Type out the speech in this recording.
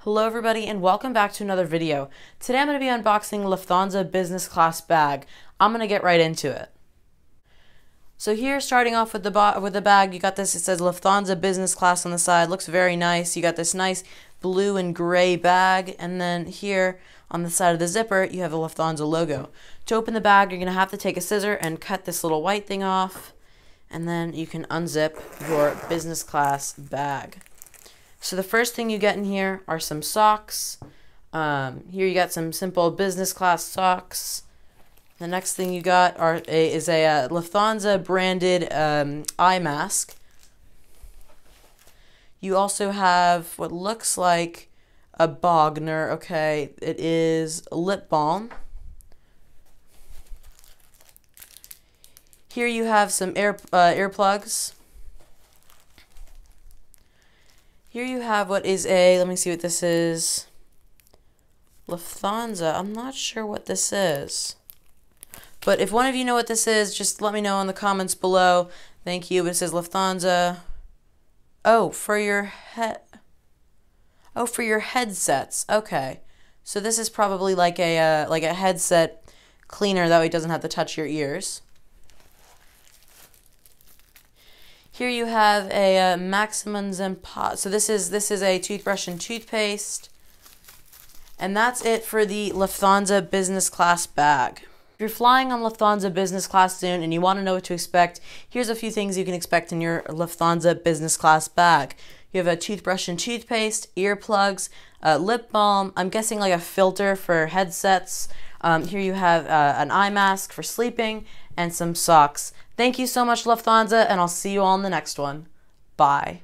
Hello everybody and welcome back to another video. Today I'm going to be unboxing Lufthansa business class bag. I'm going to get right into it. So here, starting off with the bag, you got this, it says Lufthansa business class on the side. Looks very nice. You got this nice blue and gray bag, and then here on the side of the zipper you have a Lufthansa logo. To open the bag, you're going to have to take a scissor and cut this little white thing off, and then you can unzip your business class bag. So the first thing you get in here are some socks. Here you got some simple business class socks. The next thing you got is a Lufthansa branded eye mask. You also have what looks like a Bogner. Okay, it is lip balm. Here you have some earplugs. Here you have what is let me see what this is. Lufthansa. I'm not sure what this is. But if one of you know what this is, just let me know in the comments below. Thank you. But it says Lufthansa. Oh, for your headsets. Okay. So this is probably like a headset cleaner, that way it doesn't have to touch your ears. Here you have a Maximum Pot. So this is a toothbrush and toothpaste. And that's it for the Lufthansa business class bag. If you're flying on Lufthansa business class soon and you want to know what to expect, here's a few things you can expect in your Lufthansa business class bag. You have a toothbrush and toothpaste, earplugs, lip balm, I'm guessing like a filter for headsets. Here you have an eye mask for sleeping, and some socks. Thank you so much, Lufthansa, and I'll see you all in the next one. Bye.